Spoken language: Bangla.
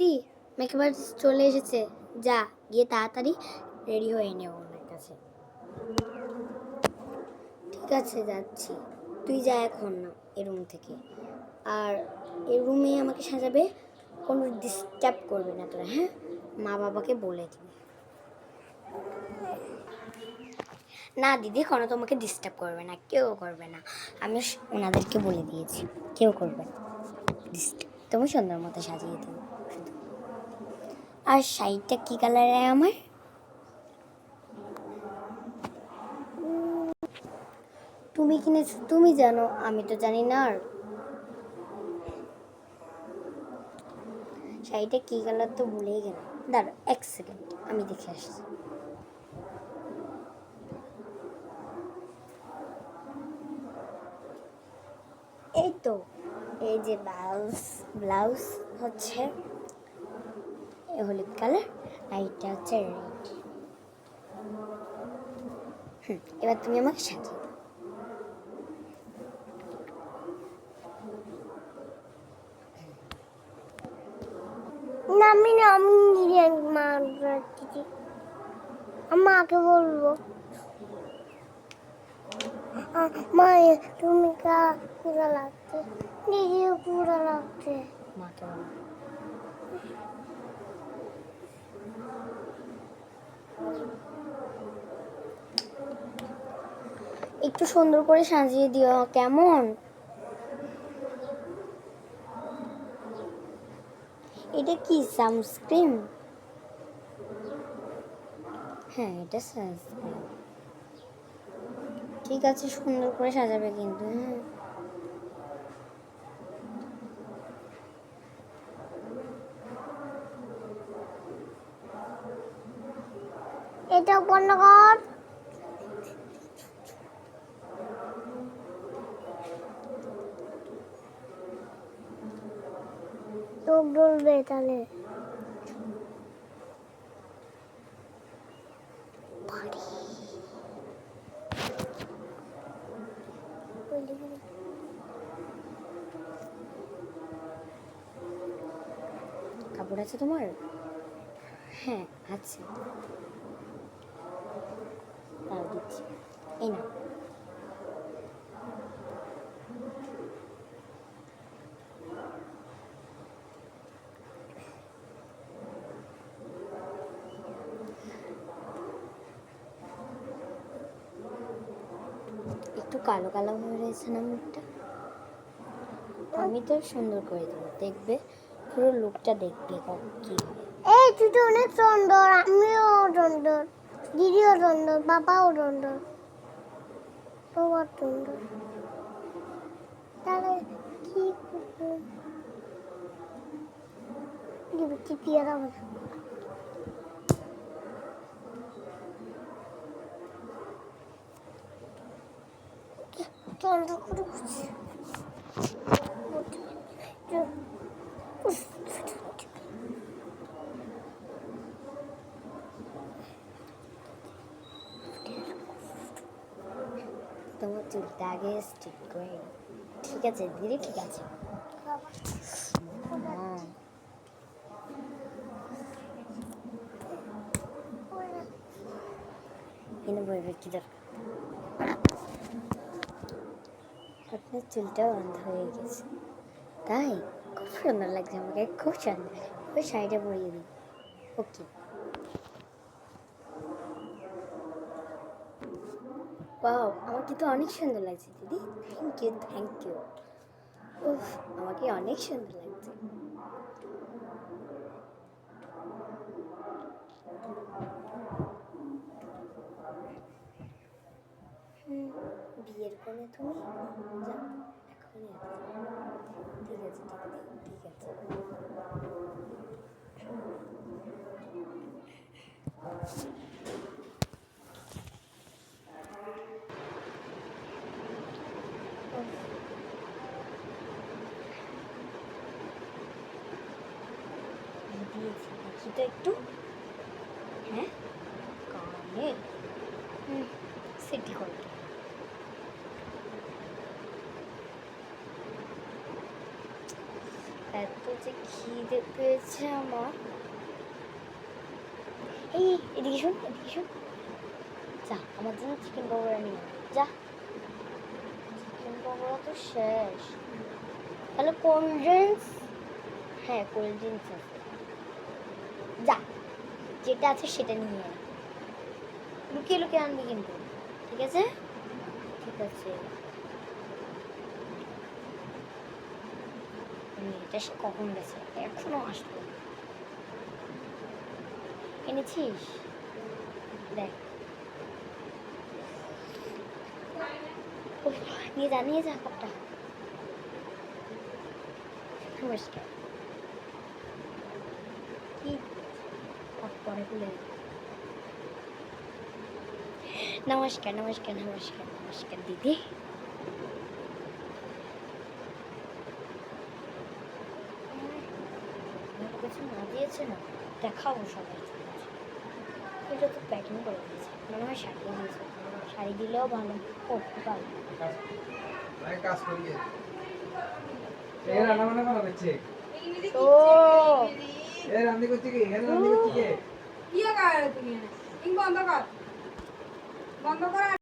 দিদি মেকআপ আর্টিস্ট চলে এসেছে, যা গিয়ে তাড়াতাড়ি রেডি হয়ে নে ওনার কাছে। ঠিক আছে যাচ্ছি, তুই যা এখন না এই রুম থেকে। আর এই রুমে আমাকে সাজাবে, কোনো ডিস্টার্ব করবে না তোরা, হ্যাঁ? মা বাবাকে বলে দিবি। না দিদি, কোনো তোমাকে ডিস্টার্ব করবে না, কেউ করবে না। আমি ওনাদেরকে বলে দিয়েছি, কেউ করবে না ডিস্টার্ব। তুমি সুন্দর মতো সাজিয়ে দিও শুধু। আর শাড়িটা কী কালারের আমার? তুমি কিনেছো, তুমি জানো, আমি তো জানি না। আর শাড়িটা কী কালার তো ভুলেই গেলাম, দাঁড়া 1 সেকেন্ড আমি দেখে আসছি। এই তো, এই যে ব্লাউজ হচ্ছে হলুদ কালার, আর এটা হচ্ছে রেড। এবার তুমি আমাকে সাজিয়ে দাও। আমি মাকে বলবো। মা তুমি পুরো লাগছে, দিদিও পুরো লাগছে। মাকে বলবো। একটু সুন্দর করে সাজিয়ে দিও কেমন? এটা কি সানস্ক্রিন? হ্যাঁ এটা সানস্ক্রিন। ঠিক আছে, সুন্দর করে সাজাবে কিন্তু, হ্যাঁ? এটা বন্ধ কর। চোখ ডলবে তাহলে। কাপড় আছে তোমার? হ্যাঁ আছে, তাও দিচ্ছি, এই না। একটু কালো কালো হয়ে রয়েছে না মুখটা? আমি তো সুন্দর করে দেবো, দেখবে পুরো লুকটা দেখবে কি হয়। এই তুই তো অনেক সুন্দর, আমিও সুন্দর, দিদিও সুন্দর, বাবাও সুন্দর, তোমার সুন্দর। তাহলে কি করবো? কি পিয়ারা বাজা সুন্দর করে তোমার চুলটা আগে স্টিক করে। ঠিক আছে দিদি, ঠিক আছে। এনে বলবে কি দরকার। আপনার চুলটাও বন্ধ হয়ে গেছে, তাই খুব সুন্দর লাগছে আমাকে, খুব সুন্দর। ওই শাড়িটা পরিয়ে দিই। ওকে, বাহ আমাকে তো অনেক সুন্দর লাগছে দিদি, থ্যাংক ইউ থ্যাংক ইউ। উফ, আমাকে অনেক সুন্দর লাগছে। বিয়ের কোণে তুমি যাও এখনই আসো। ঠিক আছে ঠিক আছে। দিয়েছি দেখি তো একটু, হ্যাঁ কানে সেটি করতে। এত যে খিদে পেয়েছে আমার। এই এদিকে শোন, এদিকে শোন। যা আমার জন্য চিকেন পকোড়া নিয়ে আয়, যা। চিকেন পকোড়া তো শেষ, তাহলে কোল্ড ড্রিঙ্কস। হ্যাঁ কোল্ড ড্রিঙ্কস আছে, যা যেটা আছে সেটা নিয়ে আয়। লুকিয়ে লুকিয়ে আনবি কিন্তু, ঠিক আছে? ঠিক আছে। এটা সে কখন গেছে, এখনো আসলো। এনেছিস? দেখ। উফ, নিয়ে যা কাপটা। নমস্কার। কি কাপ পরে খুলে দিই। নমস্কার নমস্কার নমস্কার নমস্কার দিদি। আমার কাছে না দিয়েছে না, দেখাবো সবাই। এটা তো প্যাকিং করে দিয়েছে, মনে হয় শাড়ি দিয়েছে। শাড়ি দিলেও ভালো। ও ভালো কাজ করি এর রান্না বান্না করা হচ্ছে। ও এর রান্না করতে কি এর রান্না করতে কি কি কাজ তুমি? বন্ধ কর, বন্ধ কর।